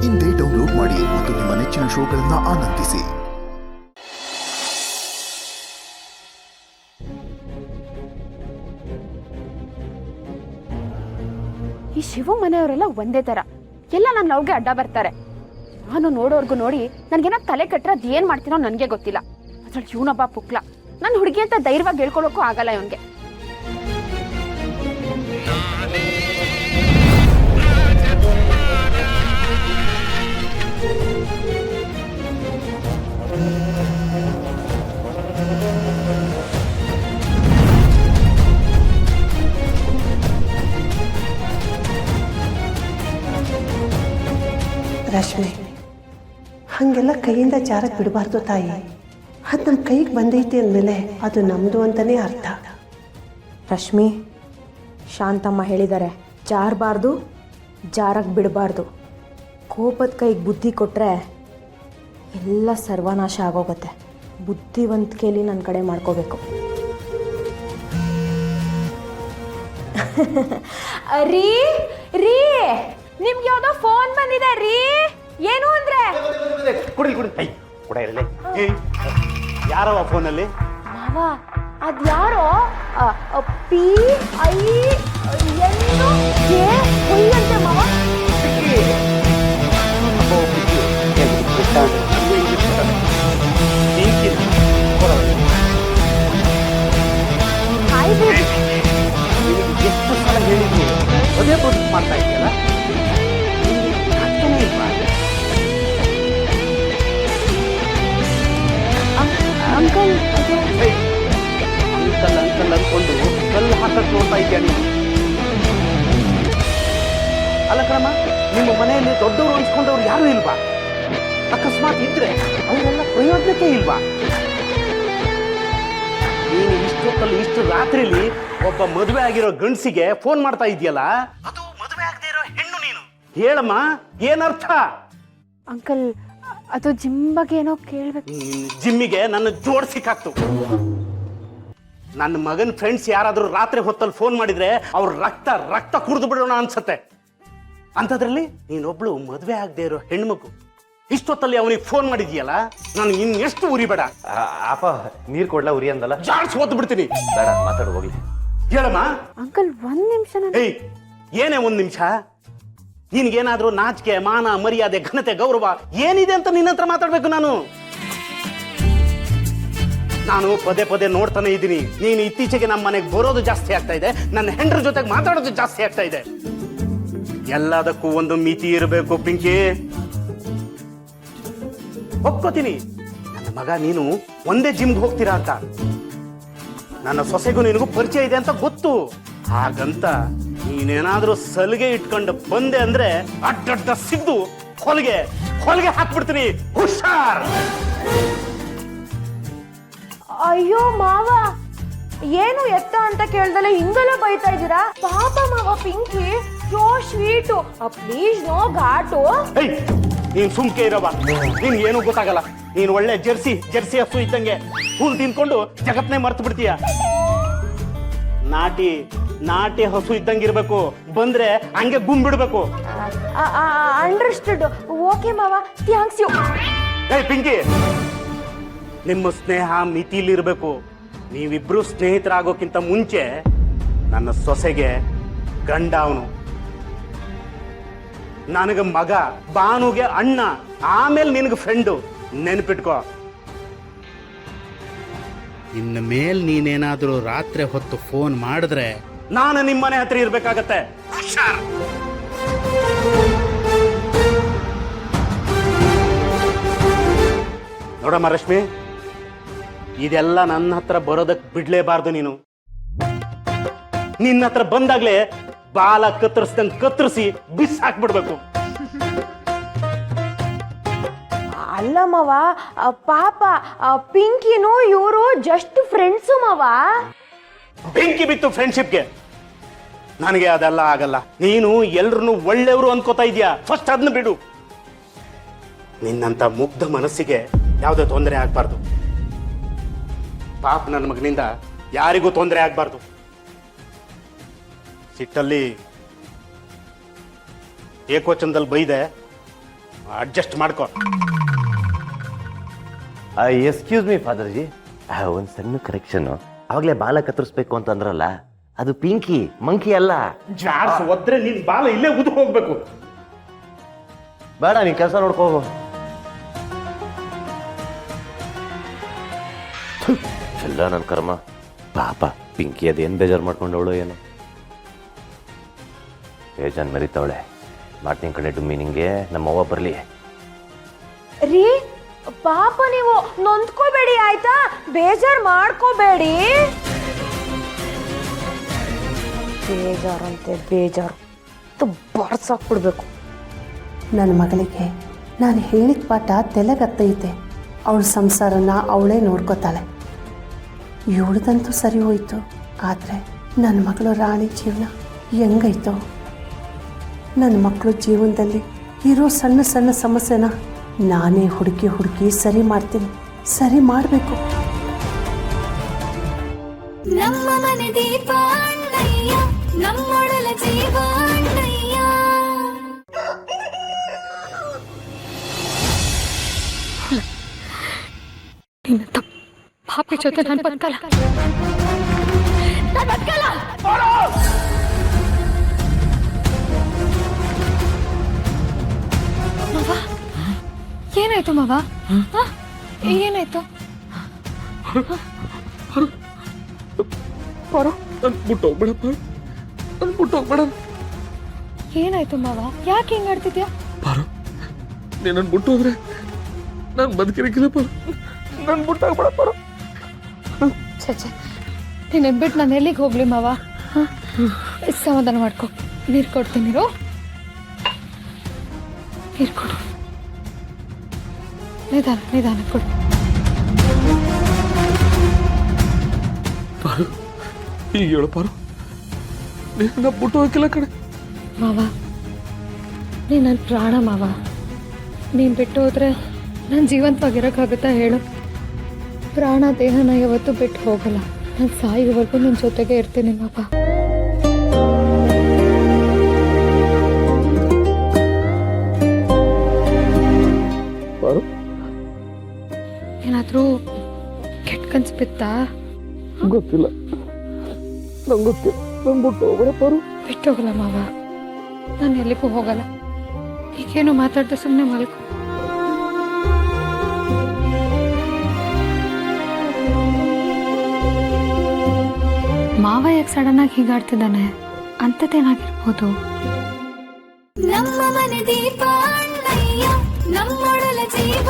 ಇಂದೇ ಡೌನ್ಲೋಡ್ ಮಾಡಿ ಮತ್ತು ನಿಮ್ಮ ನೆಚ್ಚಿನ ಶೋಗಳನ್ನು ಆನಂದಿಸಿ. ಈ ಶಿವು ಮನೆಯವರೆಲ್ಲ ಒಂದೇ ತರ, ಎಲ್ಲ ನನ್ನ ಲವ್ಗೆ ಅಡ್ಡ ಬರ್ತಾರೆ. ನಾನು ನೋಡೋರ್ಗು ನೋಡಿ ನನ್ಗೇನ ತಲೆ ಕಟ್ಟರೆ ಅದೇನ್ ಮಾಡ್ತೀನೋ ನನ್ಗೆ ಗೊತ್ತಿಲ್ಲ. ಅದ್ರಲ್ಲಿ ಇವನೊಬ್ಬ ಪುಕ್ಲ, ನನ್ನ ಹುಡುಗಿ ಅಂತ ಧೈರ್ಯವಾಗಿ ಹೇಳ್ಕೊಳಕ್ಕೂ ಆಗಲ್ಲ ಇವನ್ಗೆ. ರಶ್ಮಿ, ಹಾಗೆಲ್ಲ ಕೈಯಿಂದ ಜಾರಕ್ಕೆ ಬಿಡಬಾರ್ದು ತಾಯಿ. ಅದು ನಮ್ಮ ಕೈಗೆ ಬಂದೈತಿ ಅಂದಮೇಲೆ ಅದು ನಮ್ಮದು ಅಂತಲೇ ಅರ್ಥ. ರಶ್ಮಿ, ಶಾಂತಮ್ಮ ಹೇಳಿದ್ದಾರೆ, ಜಾರಬಾರ್ದು, ಜಾರಕ್ಕೆ ಬಿಡಬಾರ್ದು. ಕೋಪದ ಕೈಗೆ ಬುದ್ಧಿ ಕೊಟ್ಟರೆ ಎಲ್ಲ ಸರ್ವನಾಶ ಆಗೋಗುತ್ತೆ. ಬುದ್ಧಿವಂತಿಕೆಯಲ್ಲಿ ನನ್ನ ಕಡೆ ಮಾಡ್ಕೋಬೇಕು. ರೀ ರೀ, ನಿಮ್ಗೆ ಯಾವುದೋ ಫೋನ್ ಬಂದಿದೆ ರೀ. ಏನು ಅಂದ್ರೆ ಯಾರವ ಫೋನಲ್ಲಿ? ಮಾವ, ಅದ್ಯಾರೋ PINUJE ಮಾವ. ಎಷ್ಟು ಸಲ ಹೇಳಿದ್ರು ಅದೇ ಬದುಕು ಮಾಡ್ತಾ ಇದೆಯಲ್ಲ. ಅಂಕಲ್ ಅಂಕಲ್ ಅಂಕಲ್ ಅಂದ್ಕೊಂಡು ಕಲ್ಲು ಹಾಕಕ್ ನೋಡ್ತಾ ಇದೆಯಾ ನೀನು? ಅಲ್ಲ ಕಣಮ್ಮ, ನಿಮ್ಮ ಮನೆಯಲ್ಲಿ ದೊಡ್ಡವರು ಅನ್ಸ್ಕೊಂಡವ್ರು ಯಾರು ಇಲ್ವಾ? ಅಕಸ್ಮಾತ್ ಇದ್ರೆ ಅವರೆಲ್ಲ ಪ್ರಯೋಜನಕ್ಕೆ ಇಲ್ವಾ? ನೀನು ಇಷ್ಟೊತ್ತಲ್ಲಿ ಇಷ್ಟು ರಾತ್ರಿಲಿ ಒಬ್ಬ ಮದುವೆ ಆಗಿರೋ ಗಂಡಸಿಗೆ ಫೋನ್ ಮಾಡ್ತಾ ಇದೆಯಲ್ಲ, ಅದು ಮದುವೆ ಆಗದೆ ಇರೋ ಹೆಣ್ಣು ನೀನು. ಹೇಳಮ್ಮ, ಏನರ್ಥ? ಅಂಕಲ್, ಅದು ಜಿಮ್ ಬಗ್ಗೆ ಏನೋ ಕೇಳ್ಬೇಕು. ಜಿಮ್ಮಿಗೆ ನನ್ನ ಜೋಡಿಸಿಕಾಕ್ತು. ನನ್ನ ಮಗನ ಫ್ರೆಂಡ್ಸ್ ಯಾರಾದ್ರೂ ರಾತ್ರಿ ಹೊತ್ತಲ್ಲಿ ಫೋನ್ ಮಾಡಿದ್ರೆ ಅವ್ರ ರಕ್ತ ರಕ್ತ ಕುಡಿದು ಬಿಡೋಣ ಅನ್ಸತ್ತೆ. ಅಂಥದ್ರಲ್ಲಿ ನೀನೊಬ್ಳು ಮದುವೆ ಆಗದೆ ಇರೋ ಹೆಣ್ಮಗು ಇಷ್ಟೊತ್ತಲ್ಲಿ ಅವನಿಗೆ ಫೋನ್ ಮಾಡಿದ್ಯಲ್ಲ, ನಾನು ಇನ್ನೆಷ್ಟು ಉರಿಬೇಡ. ಅಪ್ಪ, ನೀರ್ ಕೊಡ್ಲಾ? ಉರಿ ಅಂದಲ್ಲ, ಜಾಡ್ಸ್ ಓದ್ ಬಿಡ್ತೀನಿ. ಬೇಡ, ಮಾತಾಡು ಹೋಗ್ಲಿ. ಹೇಳಮ್ಮ. ಅಂಕಲ್, ಒಂದ್ ನಿಮಿಷ. ಏಯ್, ಏನೇ ಒಂದ್ ನಿಮಿಷ? ನಿನ್ಗೇನಾದ್ರೂ ನಾಚಿಕೆ, ಮಾನ, ಮರ್ಯಾದೆ, ಘನತೆ, ಗೌರವ ಏನಿದೆ ಅಂತ ನಿನ್ನ ಹತ್ರ ಮಾತಾಡ್ಬೇಕು ನಾನು. ನಾನು ಪದೇ ಪದೇ ನೋಡ್ತಾನೆ ಇದ್ದೀನಿ, ನೀನು ಇತ್ತೀಚೆಗೆ ನಮ್ಮ ಮನೆಗೆ ಬರೋದು ಜಾಸ್ತಿ ಆಗ್ತಾ ಇದೆ, ನನ್ನ ಹೆಂಡ್ರ ಜೊತೆಗೆ ಮಾತಾಡೋದು ಜಾಸ್ತಿ ಆಗ್ತಾ ಇದೆ. ಎಲ್ಲದಕ್ಕೂ ಒಂದು ಮಿತಿ ಇರಬೇಕು ಪಿಂಕಿ. ಒಪ್ಕೋತೀನಿ, ನನ್ನ ಮಗ ನೀನು ಒಂದೇ ಜಿಮ್ಗೆ ಹೋಗ್ತೀರಾ ಅಂತ. ನನ್ನ ಸೊಸೆಗೂ ನಿನಗೂ ಪರಿಚಯ ಇದೆ ಅಂತ ಗೊತ್ತು. ಹಾಗಂತ ನೀನೇನಾದ್ರೂ ಸಲಿಗೆ ಇಟ್ಕೊಂಡು ಬಂದೆ ಅಂದ್ರೆ ಅಡ್ಡಡ್ಡ ಸಿದ್ದು ಹೊಲಿಗೆ ಹೊಲಿಗೆ ಹಾಕ್ಬಿಡ್ತೀನಿ. ಹುಷಾರ್. ಅಯ್ಯೋ ಮಾವ, ಏನು ಎತ್ತ ಅಂತ ಕೇಳ್ದಲ್ಲ ಹಿಂಗೆಲ್ಲ ಬೈತಾ ಇದ್ದೀರಾ? ಪಾಪ ಮಾವ, Pinky so sweet. Please no ಘಾಟು. ನೀನ್ ಸುಮ್ಕೆ ಇರವ, ನಿನ್ ಏನು ಗೊತ್ತಾಗಲ್ಲ. ನೀನ್ ಒಳ್ಳೆ ಜರ್ಸಿ ಹಸು ಇದ್ದಂಗೆ ಹುಲ್ ತಿನ್ಕೊಂಡು ಜಗತ್ನೇ ಮರ್ತು ಬಿಡ್ತೀಯ. ನಾಟಿ ಹಸು ಇದ್ದಂಗಿರ್ಬೇಕು, ಬಂದ್ರೆ ಹಂಗೆ ಗುಂಬಿಡ್ಬೇಕು. ಅಂಡರ್ಸ್ಟುಡ್. ಓಕೆ ಮಾವ, ಥ್ಯಾಂಕ್ಸ್ ಯು. ಪಿಂಕಿ, ನಿಮ್ಮ ಸ್ನೇಹ ಮಿತಿಲಿರ್ಬೇಕು. ನೀವಿಬ್ರು ಸ್ನೇಹಿತರಾಗೋಕ್ಕಿಂತ ಮುಂಚೆ ನನ್ನ ಸೊಸೆಗೆ ಗಂಡ ಅವನು, ನನಗೆ ಮಗ, ಬಾನುಗೆ ಅಣ್ಣ, ಆಮೇಲೆ ನಿನಗೆ ಫ್ರೆಂಡು. ನೆನ್ಪಿಟ್ಕೋ. ಇನ್ನು ಮೇಲ್ ನೀನೇನಾದ್ರೂ ರಾತ್ರಿ ಹೊತ್ತು ಫೋನ್ ಮಾಡಿದ್ರೆ ನಾನು ನಿಮ್ಮನೆ ಹತ್ರ ಇರ್ಬೇಕಾಗತ್ತೆ. ಹುಷಾರ್. ನೋಡಮ್ಮ ರಶ್ಮಿ, ಇದೆಲ್ಲ ನನ್ನ ಹತ್ರ ಬರೋದಕ್ಕೆ ಬಿಡ್ಲೇಬಾರ್ದು. ನೀನು ನಿನ್ನ ಹತ್ರ ಬಂದಾಗ್ಲೇ ಬಾಲ ಕತ್ತರಿಸ್ದಂಗೆ ಕತ್ತರಿಸಿ ಬಿಸ್ ಹಾಕ್ಬಿಡ್ಬೇಕು. ಅಲ್ಲ ಮಾವ, ಪಾಪ ಪಿಂಕಿನು ಇವರು ಜಸ್ಟ್ ಫ್ರೆಂಡ್ಸು ಮಾವ. ಬೆಂಕಿ ಬಿತ್ತು ಫ್ರೆಂಡ್ಶಿಪ್ಗೆ. ನನಗೆ ಅದೆಲ್ಲ ಆಗಲ್ಲ. ನೀನು ಎಲ್ರನ್ನು ಒಳ್ಳೆಯವರು ಅನ್ಕೋತಾ ಇದೀಯಾ, ಫಸ್ಟ್ ಅದನ್ನ ಬಿಡು. ನಿನ್ನಂತ ಮುಗ್ಧ ಮನಸ್ಸಿಗೆ ಯಾವುದೇ ತೊಂದರೆ ಆಗ್ಬಾರ್ದು. ಪಾಪ ನನ್ನ ಮಗನಿಂದ ಯಾರಿಗೂ ತೊಂದರೆ ಆಗ್ಬಾರ್ದು. ಸಿಟ್ಟಲ್ಲಿ ಏಕವಚನದಲ್ಲಿ ಬೈದೆ, ಅಡ್ಜಸ್ಟ್ ಮಾಡ್ಕೊ. ಎಕ್ಸ್ಕ್ಯೂಸ್ ಮೀ ಫಾದರ್ಜಿ, ಒಂದು ಸಣ್ಣ ಕರೆಕ್ಷನ್. ಅವಾಗಲೇ ಬಾಲ ಕತ್ತರಿಸ್ಬೇಕು ಅಂತಂದ್ರಲ್ಲ, ಅದು ಪಿಂಕಿ, ಮಂಕಿ ಅಲ್ಲ. ಜಾರ್ಸ್ ಒದ್ರೆ ನಿನ್ ಬಾಲ ಇಲ್ಲೇ ಉದು ಹೋಗ್ಬೇಕು. ಬೇಡ, ನೀನ್ ಕೆಲಸ ನೋಡ್ಕೋ ಹೋಗು. ಎಲ್ಲ ನನ್ನ ಕರ್ಮ. ಪಾಪ ಪಿಂಕಿ ಅದೇನು ಬೇಜಾರು ಮಾಡ್ಕೊಂಡವಳು ಏನೋ. ಬೇಜಾನ್ ಮರಿತಾವಳೆ. ಮಾಡ್ತೀನಿ ಕಡೆ ಡುಮ್ಮಿ, ನಿಂಗೆ ನಮ್ಮವ್ವ ಬರಲಿ. ರೀ ಪಾಪ ನೀವು ನೊಂದ್ಕೋಬೇಡಿ ಆಯ್ತಾ, ಬೇಜಾರ್ ಮಾಡ್ಕೋಬೇಡಿ. ಬೇಜಾರಂತೆ ಬೇಜಾರು ಬರ್ಸಾಕ್ಬಿಡ್ಬೇಕು. ನನ್ನ ಮಗಳಿಗೆ ನಾನು ಹೇಳಿದ ಪಾಠ ತೆಲೆಗತ್ತೈತೆ. ಅವಳ ಸಂಸಾರನ ಅವಳೇ ನೋಡ್ಕೋತಾಳೆ. ಇವಳ್ದಂತೂ ಸರಿ ಹೋಯ್ತು. ಆದರೆ ನನ್ನ ಮಗಳು ರಾಣಿ ಜೀವನ ಹೆಂಗೈತೋ. ನನ್ನ ಮಕ್ಕಳು ಜೀವನದಲ್ಲಿ ಇರೋ ಸಣ್ಣ ಸಣ್ಣ ಸಮಸ್ಯೆನ ನಾನೇ ಹುಡುಕಿ ಸರಿ ಮಾಡ್ತೀನಿ. ಸರಿ ಮಾಡಬೇಕು. ನಮ್ಮ ಮನೆ ದೀಪ ಅಣ್ಣಯ್ಯ, ನಮ್ಮೊಡಲ ಜೀವ ಅಣ್ಣಯ್ಯ. ಪಾಪಿ ಜೊತೆ ನಾನು ಬದುಕಲ್ಲ. ಏನಾಯ್ತು ಮಾವ? ಏನಾಯ್ತು? ಏನಾಯ್ತು ಮಾವ? ಯಾಕೆ ಹಿಂಗ್ ಆಡ್ತಿದ್ಯಾ? ನೀನು ನನ್ನ ಬಿಟ್ಟು ಹೋದ್ರೆ ನಾನು ಬದುಕಿರಕ್ಕಿಲ್ಲ ಪರ. ನನ್ನ ಬಿಟ್ಟಾಗ್ಬೇಡ ಪರ. ಛೆ, ನೀನು ಬಿಟ್ಟು ನಾನು ಎಲ್ಲಿಗೆ ಹೋಗ್ಲಿ ಮಾವ? ಸಮಾಧಾನ ಮಾಡ್ಕೊ. ನೀರು ಕೊಡ್ತೀನಿ. ನೀರು ಕೊಡು. ನಿಧಾನ ಕೊಡು. ಈಗ ಹೇಳು ಪಾರು, ನೀನು ಬಿಟ್ಟು ಹೋಗಿಲ್ಲ ಕಡೆ. ಮಾವ, ನೀನು ನನ್ನ ಪ್ರಾಣ ಮಾವ. ನೀನು ಬಿಟ್ಟು ಹೋದ್ರೆ ನಾನು ಜೀವಂತವಾಗಿರೋಕ್ಕಾಗುತ್ತಾ ಹೇಳು? ಪ್ರಾಣ ದೇಹನ ಯಾವತ್ತೂ ಬಿಟ್ಟು ಹೋಗಲ್ಲ. ನಾನು ಸಾಯುವವರೆಗೂ ನಿನ್ನ ಜೊತೆಗೆ ಇರ್ತೀನಿ ಮಾವ. ಏನಾದರೂ ಕೆಟ್ಟ ಕನ್ಸು ಬಿತ್ತಾ? ಗೊತ್ತಿಲ್ಲ, ನಂಗೆ ಗೊತ್ತಿಲ್ಲ. ನಂಗೆ ಬಿಟ್ಟು ಹೋಗ್ಬೇಡ ಪಾರು. ಬಿಟ್ಟು ಹೋಗಲ್ಲ ಮಾವ, ನಾನು ಎಲ್ಲಿಗೂ ಹೋಗಲ್ಲ. ಈಗೇನು ಮಾತಾಡ್ದೆ ಸುಮ್ಮನೆ ಮಲ್ಕೊ. ಮಾವ ಯಾಕೆ ಸಡನ್ ಆಗಿ ಹೀಗಾಡ್ತಿದ್ದಾನೆ? ಅಂಥದ್ದೇನಾಗಿರ್ಬೋದು? ನಮ್ಮ ಮನೆ ದೀಪ ಅಣ್ಣಯ್ಯ, ನಮ್ಮೊಡಲ ಜೀವ